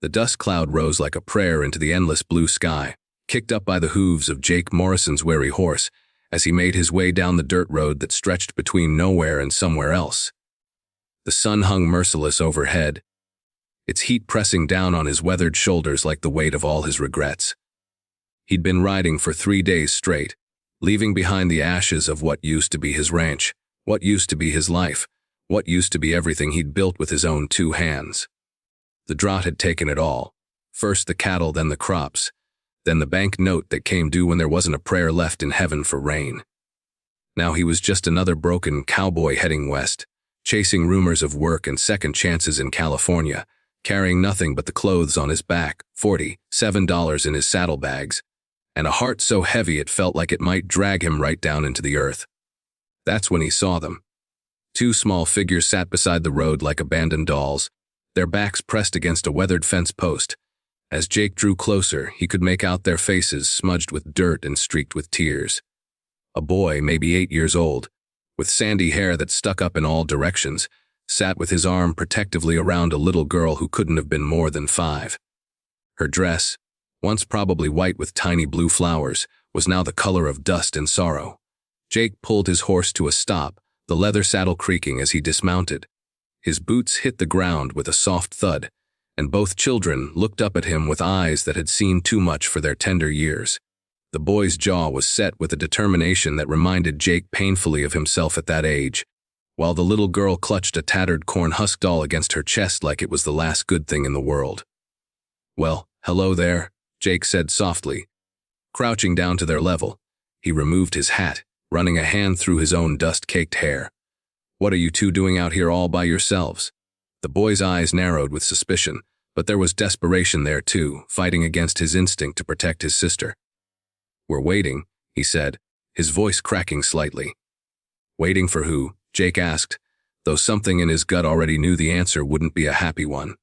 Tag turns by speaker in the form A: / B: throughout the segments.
A: The dust cloud rose like a prayer into the endless blue sky, kicked up by the hooves of Jake Morrison's wary horse as he made his way down the dirt road that stretched between nowhere and somewhere else. The sun hung merciless overhead, its heat pressing down on his weathered shoulders like the weight of all his regrets. He'd been riding for 3 days straight, leaving behind the ashes of what used to be his ranch, what used to be his life, what used to be everything he'd built with his own 2 hands. The drought had taken it all. First the cattle, then the crops, then the bank note that came due when there wasn't a prayer left in heaven for rain. Now he was just another broken cowboy heading west, chasing rumors of work and second chances in California, carrying nothing but the clothes on his back, $47 in his saddlebags, and a heart so heavy it felt like it might drag him right down into the earth. That's when he saw them. 2 small figures sat beside the road like abandoned dolls, their backs pressed against a weathered fence post. As Jake drew closer, he could make out their faces smudged with dirt and streaked with tears. A boy, maybe 8 years old, with sandy hair that stuck up in all directions, sat with his arm protectively around a little girl who couldn't have been more than 5. Her dress, once probably white with tiny blue flowers, was now the color of dust and sorrow. Jake pulled his horse to a stop, the leather saddle creaking as he dismounted. His boots hit the ground with a soft thud, and both children looked up at him with eyes that had seen too much for their tender years. The boy's jaw was set with a determination that reminded Jake painfully of himself at that age, while the little girl clutched a tattered corn-husk doll against her chest like it was the last good thing in the world. "Well, hello there," Jake said softly. Crouching down to their level, he removed his hat, running a hand through his own dust-caked hair. "What are you 2 doing out here all by yourselves?" The boy's eyes narrowed with suspicion, but there was desperation there too, fighting against his instinct to protect his sister. "We're waiting," he said, his voice cracking slightly. "Waiting for who?" Jake asked, though something in his gut already knew the answer wouldn't be a happy one.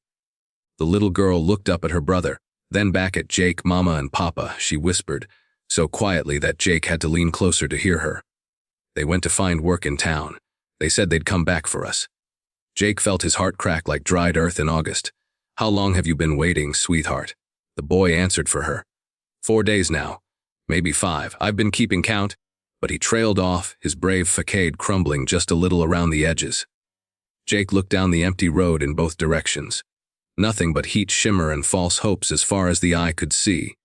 A: The little girl looked up at her brother, then back at Jake, Mama, and Papa, she whispered, so quietly that Jake had to lean closer to hear her. "They went to find work in town. They said they'd come back for us." Jake felt his heart crack like dried earth in August. "How long have you been waiting, sweetheart?" The boy answered for her. 4 days now. Maybe 5. I've been keeping count." But he trailed off, his brave facade crumbling just a little around the edges. Jake looked down the empty road in both directions. Nothing but heat, shimmer, and false hopes as far as the eye could see.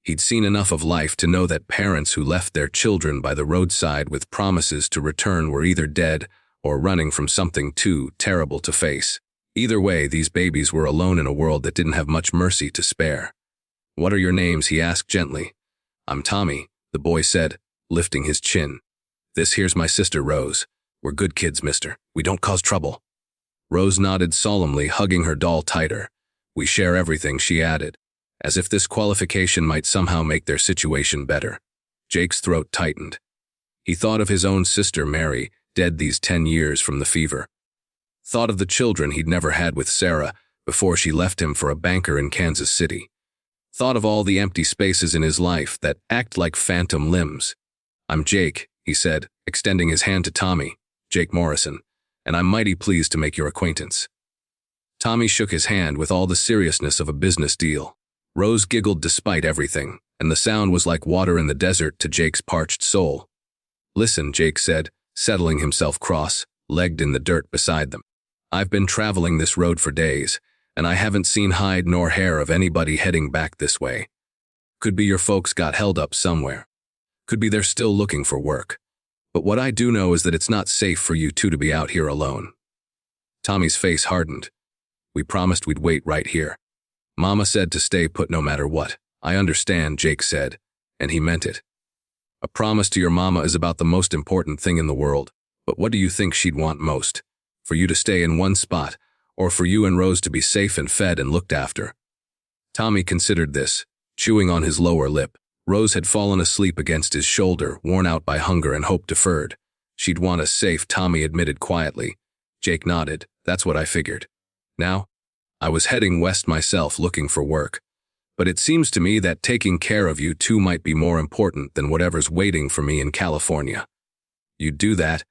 A: He'd seen enough of life to know that parents who left their children by the roadside with promises to return were either dead or running from something too terrible to face. Either way, these babies were alone in a world that didn't have much mercy to spare. "What are your names?" he asked gently. "I'm Tommy," the boy said, lifting his chin. "This here's my sister, Rose. We're good kids, mister. We don't cause trouble." Rose nodded solemnly, hugging her doll tighter. "We share everything," she added, as if this qualification might somehow make their situation better. Jake's throat tightened. He thought of his own sister, Mary, dead these 10 years from the fever. Thought of the children he'd never had with Sarah before she left him for a banker in Kansas City. Thought of all the empty spaces in his life that act like phantom limbs. "I'm Jake," he said, extending his hand to Tommy, "Jake Morrison, and I'm mighty pleased to make your acquaintance." Tommy shook his hand with all the seriousness of a business deal. Rose giggled despite everything, and the sound was like water in the desert to Jake's parched soul. "Listen," Jake said, settling himself cross-legged in the dirt beside them. "I've been traveling this road for days, and I haven't seen hide nor hair of anybody heading back this way. Could be your folks got held up somewhere. Could be they're still looking for work. But what I do know is that it's not safe for you 2 to be out here alone." Tommy's face hardened. "We promised we'd wait right here. Mama said to stay put no matter what." "I understand," Jake said, and he meant it. "A promise to your mama is about the most important thing in the world, but what do you think she'd want most? For you to stay in one spot, or for you and Rose to be safe and fed and looked after?" Tommy considered this, chewing on his lower lip. Rose had fallen asleep against his shoulder, worn out by hunger and hope deferred. "She'd want us safe," Tommy admitted quietly. Jake nodded. "That's what I figured. Now, I was heading west myself looking for work, but it seems to me that taking care of you 2 might be more important than whatever's waiting for me in California." "You'd do that?"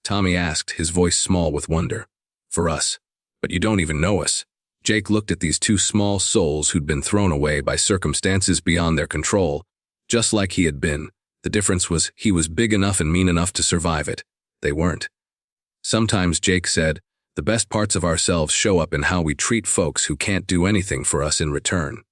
A: Tommy asked, his voice small with wonder. "For us. But you don't even know us." Jake looked at these two small souls who'd been thrown away by circumstances beyond their control, just like he had been. The difference was he was big enough and mean enough to survive it. They weren't. Sometimes, Jake said, the best parts of ourselves show up in how we treat folks who can't do anything for us in return.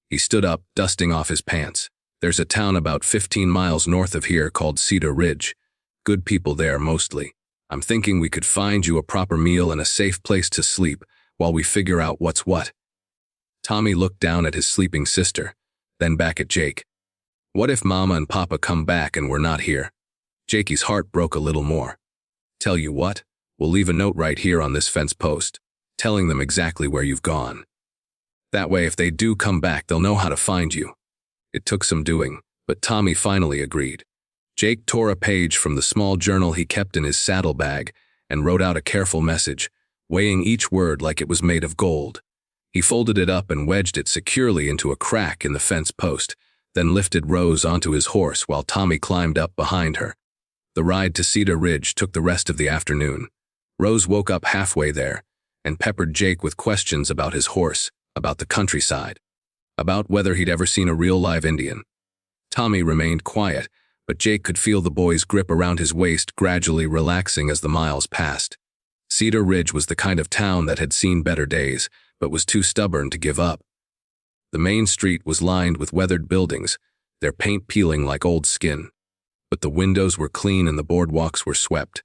A: He stood up, dusting off his pants. There's a town about 15 miles north of here called Cedar Ridge. Good people there, mostly. I'm thinking we could find you a proper meal and a safe place to sleep while we figure out what's what. Tommy looked down at his sleeping sister, then back at Jake. What if Mama and Papa come back and we're not here? Jakey's heart broke a little more. Tell you what, we'll leave a note right here on this fence post, telling them exactly where you've gone. That way, if they do come back, they'll know how to find you. It took some doing, but Tommy finally agreed. Jake tore a page from the small journal he kept in his saddlebag and wrote out a careful message, weighing each word like it was made of gold. He folded it up and wedged it securely into a crack in the fence post, then lifted Rose onto his horse while Tommy climbed up behind her. The ride to Cedar Ridge took the rest of the afternoon. Rose woke up halfway there and peppered Jake with questions about his horse, about the countryside, about whether he'd ever seen a real live Indian. Tommy remained quiet, but Jake could feel the boy's grip around his waist gradually relaxing as the miles passed. Cedar Ridge was the kind of town that had seen better days, but was too stubborn to give up. The main street was lined with weathered buildings, their paint peeling like old skin. But the windows were clean and the boardwalks were swept.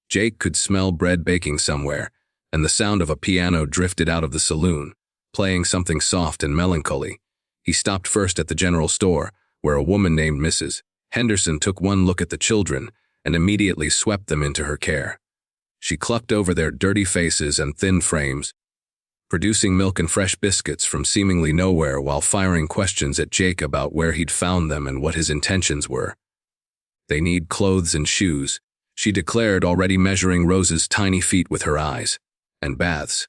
A: Jake could smell bread baking somewhere, and the sound of a piano drifted out of the saloon, playing something soft and melancholy. He stopped first at the general store, where a woman named Mrs. Henderson took one look at the children and immediately swept them into her care. She clucked over their dirty faces and thin frames, producing milk and fresh biscuits from seemingly nowhere while firing questions at Jake about where he'd found them and what his intentions were. They need clothes and shoes, she declared, already measuring Rose's tiny feet with her eyes. And baths.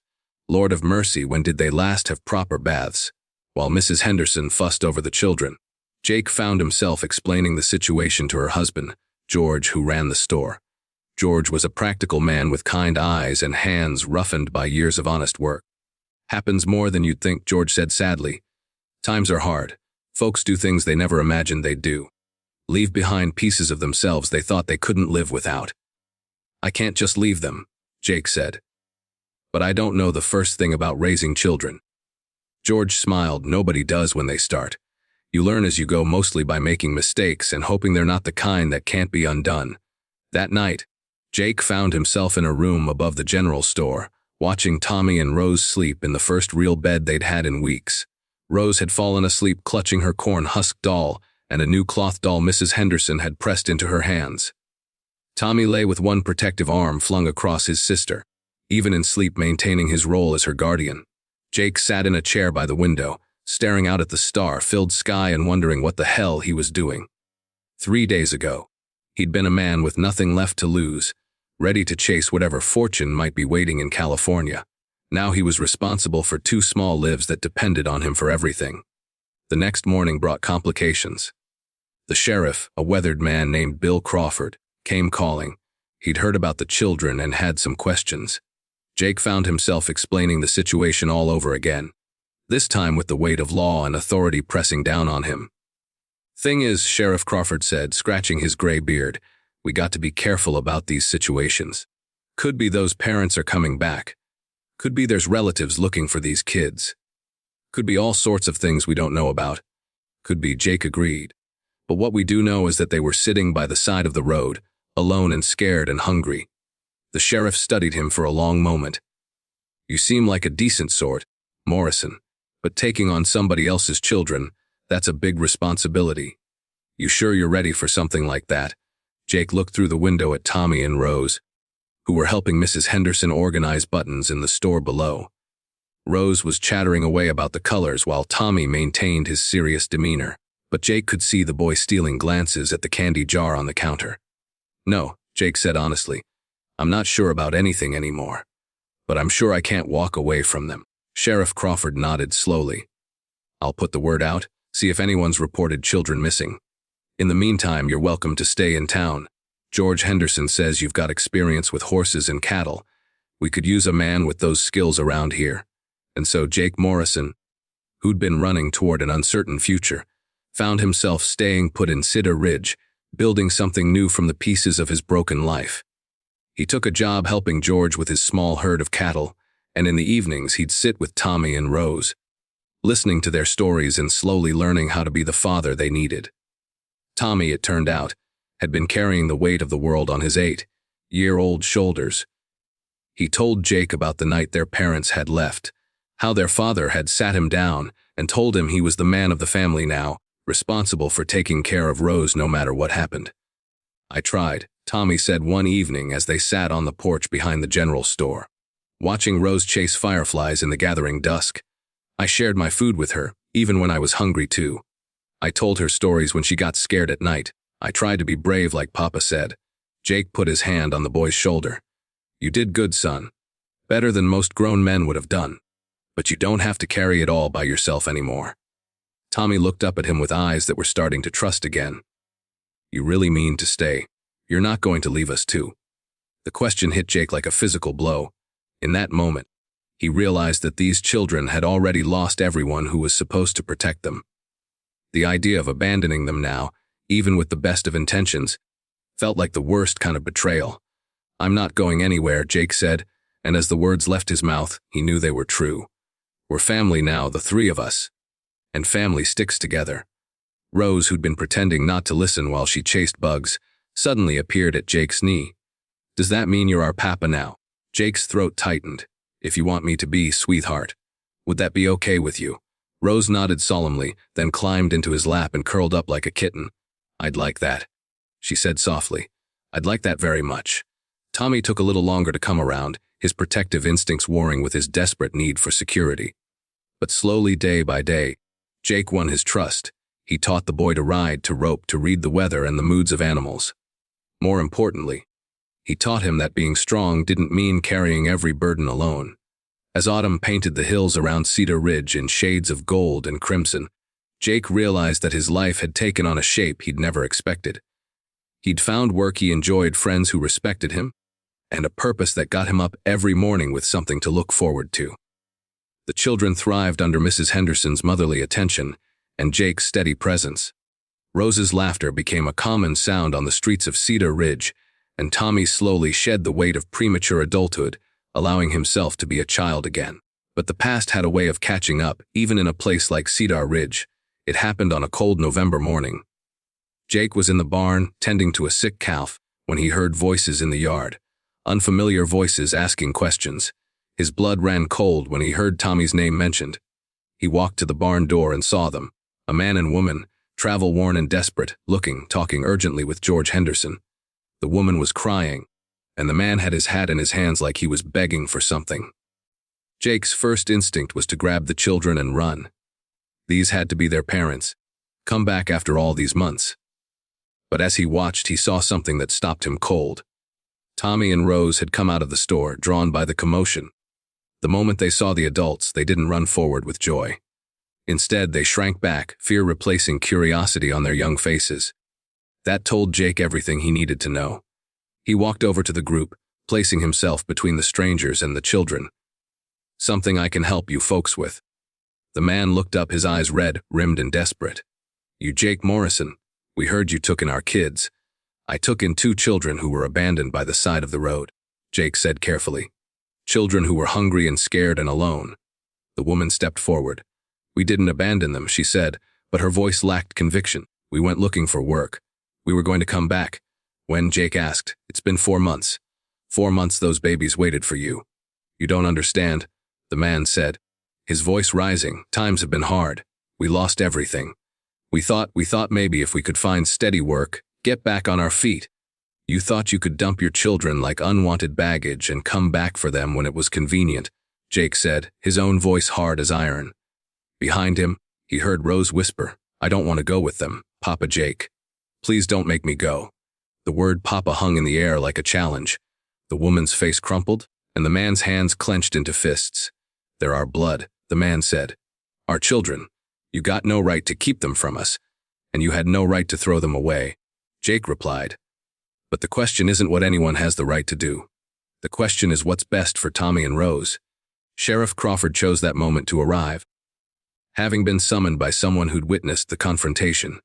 A: Lord of mercy, when did they last have proper baths? While Mrs. Henderson fussed over the children, Jake found himself explaining the situation to her husband, George, who ran the store. George was a practical man with kind eyes and hands roughened by years of honest work. Happens more than you'd think, George said sadly. Times are hard. Folks do things they never imagined they'd do. Leave behind pieces of themselves they thought they couldn't live without. I can't just leave them, Jake said. But I don't know the first thing about raising children. George smiled. Nobody does when they start. You learn as you go, mostly by making mistakes and hoping they're not the kind that can't be undone. That night, Jake found himself in a room above the general store, watching Tommy and Rose sleep in the first real bed they'd had in weeks. Rose had fallen asleep clutching her corn-husk doll, and a new cloth doll Mrs. Henderson had pressed into her hands. Tommy lay with one protective arm flung across his sister, even in sleep maintaining his role as her guardian. Jake sat in a chair by the window, staring out at the star-filled sky and wondering what the hell he was doing. 3 days ago, he'd been a man with nothing left to lose, ready to chase whatever fortune might be waiting in California. Now he was responsible for 2 small lives that depended on him for everything. The next morning brought complications. The sheriff, a weathered man named Bill Crawford, came calling. He'd heard about the children and had some questions. Jake found himself explaining the situation all over again, this time with the weight of law and authority pressing down on him. Thing is, Sheriff Crawford said, scratching his gray beard, we got to be careful about these situations. Could be those parents are coming back. Could be there's relatives looking for these kids. Could be all sorts of things we don't know about. Could be, Jake agreed. But what we do know is that they were sitting by the side of the road, alone and scared and hungry. The sheriff studied him for a long moment. You seem like a decent sort, Morrison, but taking on somebody else's children, that's a big responsibility. You sure you're ready for something like that? Jake looked through the window at Tommy and Rose, who were helping Mrs. Henderson organize buttons in the store below. Rose was chattering away about the colors while Tommy maintained his serious demeanor, but Jake could see the boy stealing glances at the candy jar on the counter. No, Jake said honestly, I'm not sure about anything anymore, but I'm sure I can't walk away from them. Sheriff Crawford nodded slowly. I'll put the word out, see if anyone's reported children missing. In the meantime, you're welcome to stay in town. George Henderson says you've got experience with horses and cattle. We could use a man with those skills around here. And so Jake Morrison, who'd been running toward an uncertain future, found himself staying put in Cedar Ridge, building something new from the pieces of his broken life. He took a job helping George with his small herd of cattle, and in the evenings he'd sit with Tommy and Rose, listening to their stories and slowly learning how to be the father they needed. Tommy, it turned out, had been carrying the weight of the world on his 8-year-old shoulders. He told Jake about the night their parents had left, how their father had sat him down and told him he was the man of the family now, responsible for taking care of Rose no matter what happened. "I tried," Tommy said one evening as they sat on the porch behind the general store, watching Rose chase fireflies in the gathering dusk. "I shared my food with her, even when I was hungry too. I told her stories when she got scared at night. I tried to be brave like Papa said." Jake put his hand on the boy's shoulder. "You did good, son. Better than most grown men would have done. But you don't have to carry it all by yourself anymore." Tommy looked up at him with eyes that were starting to trust again. "You really mean to stay? You're not going to leave us too?" The question hit Jake like a physical blow. In that moment, he realized that these children had already lost everyone who was supposed to protect them. The idea of abandoning them now, even with the best of intentions, felt like the worst kind of betrayal. "I'm not going anywhere," Jake said, and as the words left his mouth, he knew they were true. "We're family now, the three of us. And family sticks together." Rose, who'd been pretending not to listen while she chased bugs, suddenly appeared at Jake's knee. "Does that mean you're our papa now?" Jake's throat tightened. "If you want me to be, sweetheart. Would that be okay with you?" Rose nodded solemnly, then climbed into his lap and curled up like a kitten. "I'd like that," she said softly. "I'd like that very much." Tommy took a little longer to come around, his protective instincts warring with his desperate need for security. But slowly, day by day, Jake won his trust. He taught the boy to ride, to rope, to read the weather and the moods of animals. More importantly, he taught him that being strong didn't mean carrying every burden alone. As autumn painted the hills around Cedar Ridge in shades of gold and crimson, Jake realized that his life had taken on a shape he'd never expected. He'd found work he enjoyed, friends who respected him, and a purpose that got him up every morning with something to look forward to. The children thrived under Mrs. Henderson's motherly attention and Jake's steady presence. Rose's laughter became a common sound on the streets of Cedar Ridge, and Tommy slowly shed the weight of premature adulthood, allowing himself to be a child again. But the past had a way of catching up, even in a place like Cedar Ridge. It happened on a cold November morning. Jake was in the barn, tending to a sick calf, when he heard voices in the yard. Unfamiliar voices asking questions. His blood ran cold when he heard Tommy's name mentioned. He walked to the barn door and saw them, a man and woman, travel-worn and desperate, talking urgently with George Henderson. The woman was crying, and the man had his hat in his hands like he was begging for something. Jake's first instinct was to grab the children and run. These had to be their parents, come back after all these months. But as he watched, he saw something that stopped him cold. Tommy and Rose had come out of the store, drawn by the commotion. The moment they saw the adults, they didn't run forward with joy. Instead, they shrank back, fear replacing curiosity on their young faces. That told Jake everything he needed to know. He walked over to the group, placing himself between the strangers and the children. "Something I can help you folks with." The man looked up, his eyes red, rimmed and desperate. "You Jake Morrison, we heard you took in our kids." "I took in 2 children who were abandoned by the side of the road," Jake said carefully. "Children who were hungry and scared and alone." The woman stepped forward. "We didn't abandon them," she said, but her voice lacked conviction. "We went looking for work. We were going to come back. When?" Jake asked. "It's been 4 months. 4 months those babies waited for you." "You don't understand," the man said, his voice rising. "Times have been hard. We lost everything. We thought maybe if we could find steady work, get back on our feet. You thought you could dump your children like unwanted baggage and come back for them when it was convenient," Jake said, his own voice hard as iron. Behind him, he heard Rose whisper, "I don't want to go with them, Papa Jake. Please don't make me go." The word Papa hung in the air like a challenge. The woman's face crumpled, and the man's hands clenched into fists. "They're our blood," the man said. "Our children. You got no right to keep them from us, and you had no right to throw them away," Jake replied. "But the question isn't what anyone has the right to do. The question is what's best for Tommy and Rose." Sheriff Crawford chose that moment to arrive, having been summoned by someone who'd witnessed the confrontation.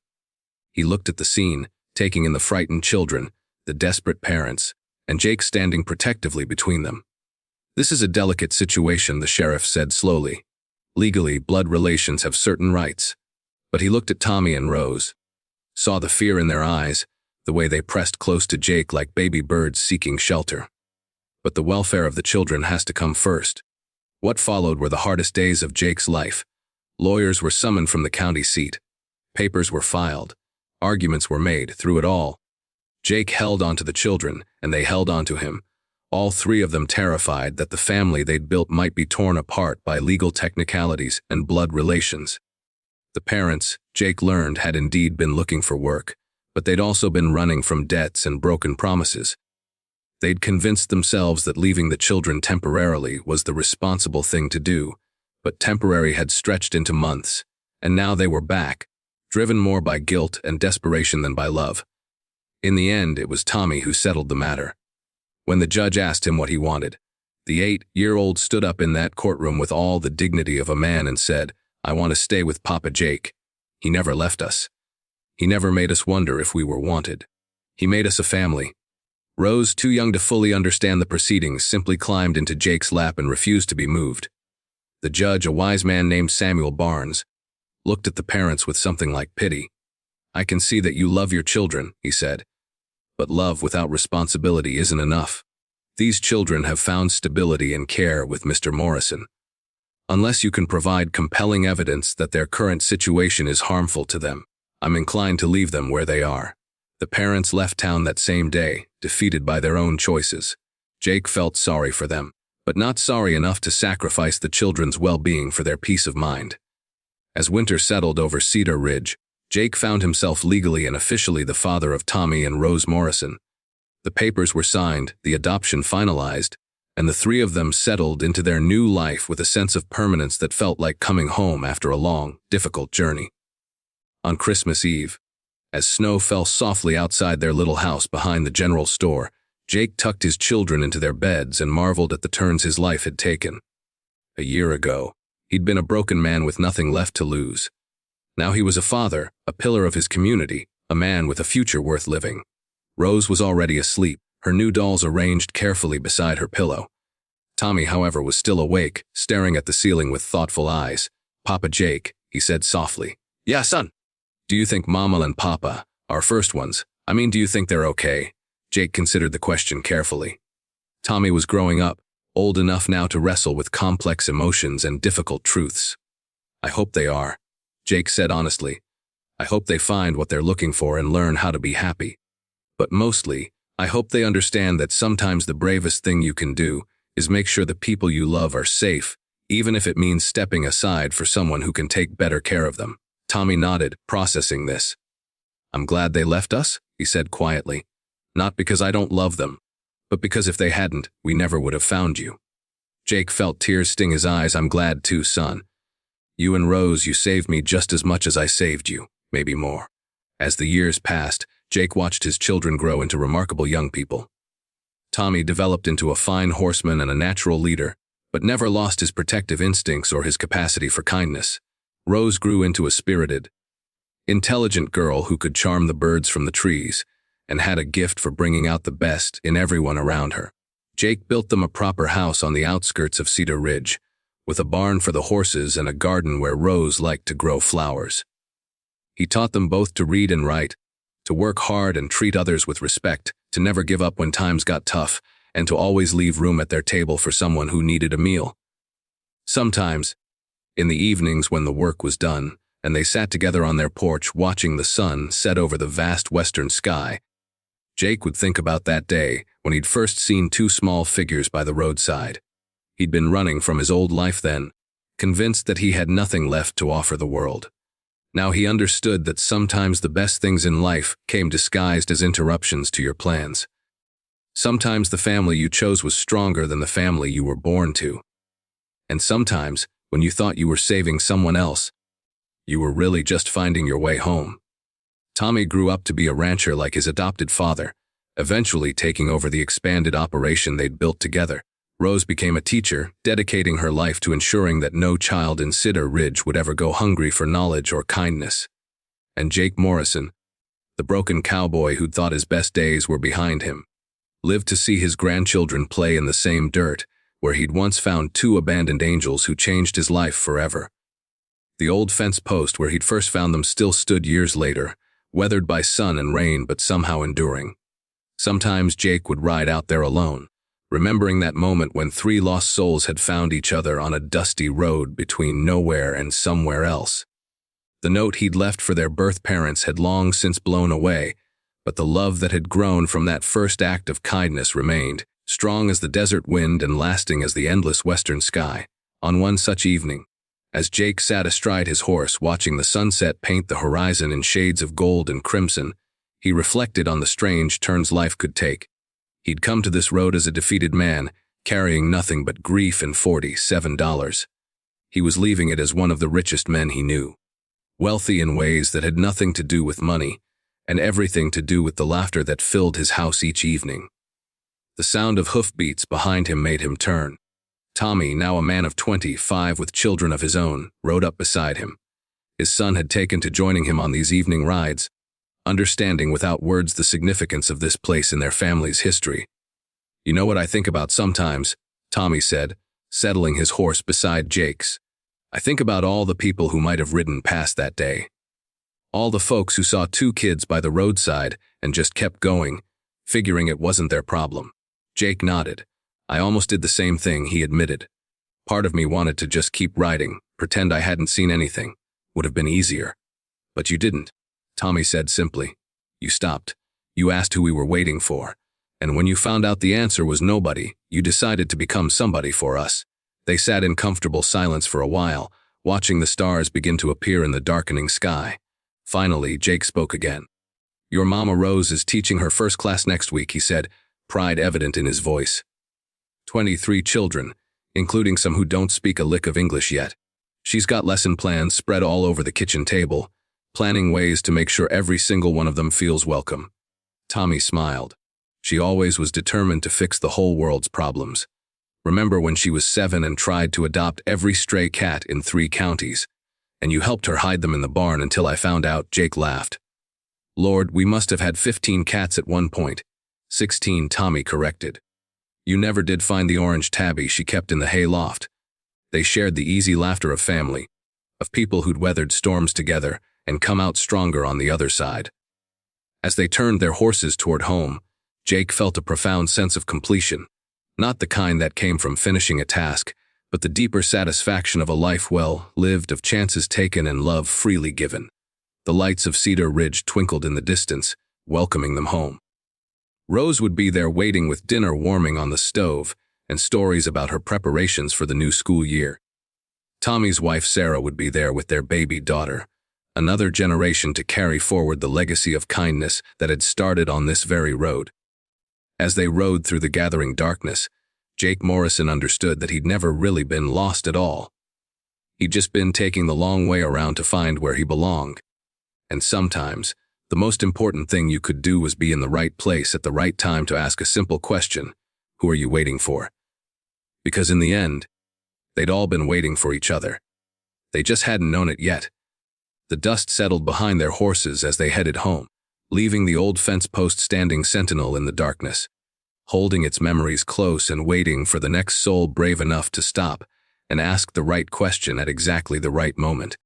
A: He looked at the scene, taking in the frightened children, the desperate parents, and Jake standing protectively between them. "This is a delicate situation," the sheriff said slowly. "Legally, blood relations have certain rights." But he looked at Tommy and Rose, saw the fear in their eyes, the way they pressed close to Jake like baby birds seeking shelter. But the welfare of the children has to come first. What followed were the hardest days of Jake's life. Lawyers were summoned from the county seat. Papers were filed. Arguments were made. Through it all, Jake held onto the children, and they held onto him, all three of them terrified that the family they'd built might be torn apart by legal technicalities and blood relations. The parents, Jake learned, had indeed been looking for work, but they'd also been running from debts and broken promises. They'd convinced themselves that leaving the children temporarily was the responsible thing to do, but temporary had stretched into months, and now they were back, driven more by guilt and desperation than by love. In the end, it was Tommy who settled the matter. When the judge asked him what he wanted, the 8-year-old stood up in that courtroom with all the dignity of a man and said, "I want to stay with Papa Jake. He never left us. He never made us wonder if we were wanted. He made us a family." Rose, too young to fully understand the proceedings, simply climbed into Jake's lap and refused to be moved. The judge, a wise man named Samuel Barnes, looked at the parents with something like pity. "I can see that you love your children," he said. "But love without responsibility isn't enough. These children have found stability and care with Mr. Morrison. Unless you can provide compelling evidence that their current situation is harmful to them, I'm inclined to leave them where they are." The parents left town that same day, defeated by their own choices. Jake felt sorry for them, but not sorry enough to sacrifice the children's well-being for their peace of mind. As winter settled over Cedar Ridge, Jake found himself legally and officially the father of Tommy and Rose Morrison. The papers were signed, the adoption finalized, and the three of them settled into their new life with a sense of permanence that felt like coming home after a long, difficult journey. On Christmas Eve, as snow fell softly outside their little house behind the general store, Jake tucked his children into their beds and marveled at the turns his life had taken. A year ago, he'd been a broken man with nothing left to lose. Now he was a father, a pillar of his community, a man with a future worth living. Rose was already asleep, her new dolls arranged carefully beside her pillow. Tommy, however, was still awake, staring at the ceiling with thoughtful eyes. "Papa Jake," he said softly. "Yeah, son." "Do you think Mama and Papa, our first ones, do you think they're okay?" Jake considered the question carefully. Tommy was growing up, old enough now to wrestle with complex emotions and difficult truths. "I hope they are," Jake said honestly. "I hope they find what they're looking for and learn how to be happy. But mostly, I hope they understand that sometimes the bravest thing you can do is make sure the people you love are safe, even if it means stepping aside for someone who can take better care of them." Tommy nodded, processing this. "I'm glad they left us," he said quietly. "Not because I don't love them, but because if they hadn't, we never would have found you." Jake felt tears sting his eyes. "I'm glad too, son. You and Rose, you saved me just as much as I saved you, maybe more." As the years passed, Jake watched his children grow into remarkable young people. Tommy developed into a fine horseman and a natural leader, but never lost his protective instincts or his capacity for kindness. Rose grew into a spirited, intelligent girl who could charm the birds from the trees and had a gift for bringing out the best in everyone around her. Jake built them a proper house on the outskirts of Cedar Ridge, with a barn for the horses and a garden where Rose liked to grow flowers. He taught them both to read and write, to work hard and treat others with respect, to never give up when times got tough, and to always leave room at their table for someone who needed a meal. Sometimes, in the evenings when the work was done, and they sat together on their porch watching the sun set over the vast western sky, Jake would think about that day when he'd first seen two small figures by the roadside. He'd been running from his old life then, convinced that he had nothing left to offer the world. Now he understood that sometimes the best things in life came disguised as interruptions to your plans. Sometimes the family you chose was stronger than the family you were born to. And sometimes, when you thought you were saving someone else, you were really just finding your way home. Tommy grew up to be a rancher like his adopted father, eventually taking over the expanded operation they'd built together. Rose became a teacher, dedicating her life to ensuring that no child in Cedar Ridge would ever go hungry for knowledge or kindness. And Jake Morrison, the broken cowboy who'd thought his best days were behind him, lived to see his grandchildren play in the same dirt where he'd once found two abandoned angels who changed his life forever. The old fence post where he'd first found them still stood years later, weathered by sun and rain but somehow enduring. Sometimes Jake would ride out there alone, remembering that moment when three lost souls had found each other on a dusty road between nowhere and somewhere else. The note he'd left for their birth parents had long since blown away, but the love that had grown from that first act of kindness remained, strong as the desert wind and lasting as the endless western sky. On one such evening, as Jake sat astride his horse watching the sunset paint the horizon in shades of gold and crimson, he reflected on the strange turns life could take. He'd come to this road as a defeated man, carrying nothing but grief and $47. He was leaving it as one of the richest men he knew, wealthy in ways that had nothing to do with money, and everything to do with the laughter that filled his house each evening. The sound of hoofbeats behind him made him turn. Tommy, now a man of 25 with children of his own, rode up beside him. His son had taken to joining him on these evening rides, understanding without words the significance of this place in their family's history. "You know what I think about sometimes," Tommy said, settling his horse beside Jake's. "I think about all the people who might have ridden past that day. All the folks who saw two kids by the roadside and just kept going, figuring it wasn't their problem." Jake nodded. "I almost did the same thing," he admitted. "Part of me wanted to just keep riding, pretend I hadn't seen anything. Would have been easier. But you didn't," Tommy said simply. "You stopped. You asked who we were waiting for. And when you found out the answer was nobody, you decided to become somebody for us." They sat in comfortable silence for a while, watching the stars begin to appear in the darkening sky. Finally, Jake spoke again. "Your Mama Rose is teaching her first class next week," he said, pride evident in his voice. 23 children, including some who don't speak a lick of English yet. She's got lesson plans spread all over the kitchen table, planning ways to make sure every single one of them feels welcome. Tommy smiled. She always was determined to fix the whole world's problems. Remember when she was 7 and tried to adopt every stray cat in 3 counties, and you helped her hide them in the barn until I found out?" Jake laughed. "Lord, we must have had 15 cats at one point." 16, Tommy corrected. "You never did find the orange tabby she kept in the hay loft." They shared the easy laughter of family, of people who'd weathered storms together and come out stronger on the other side. As they turned their horses toward home, Jake felt a profound sense of completion, not the kind that came from finishing a task, but the deeper satisfaction of a life well lived, of chances taken and love freely given. The lights of Cedar Ridge twinkled in the distance, welcoming them home. Rose would be there waiting with dinner warming on the stove and stories about her preparations for the new school year. Tommy's wife Sarah would be there with their baby daughter, another generation to carry forward the legacy of kindness that had started on this very road. As they rode through the gathering darkness, Jake Morrison understood that he'd never really been lost at all. He'd just been taking the long way around to find where he belonged. And sometimes, the most important thing you could do was be in the right place at the right time to ask a simple question: who are you waiting for? Because in the end, they'd all been waiting for each other. They just hadn't known it yet. The dust settled behind their horses as they headed home, leaving the old fence post standing sentinel in the darkness, holding its memories close and waiting for the next soul brave enough to stop and ask the right question at exactly the right moment.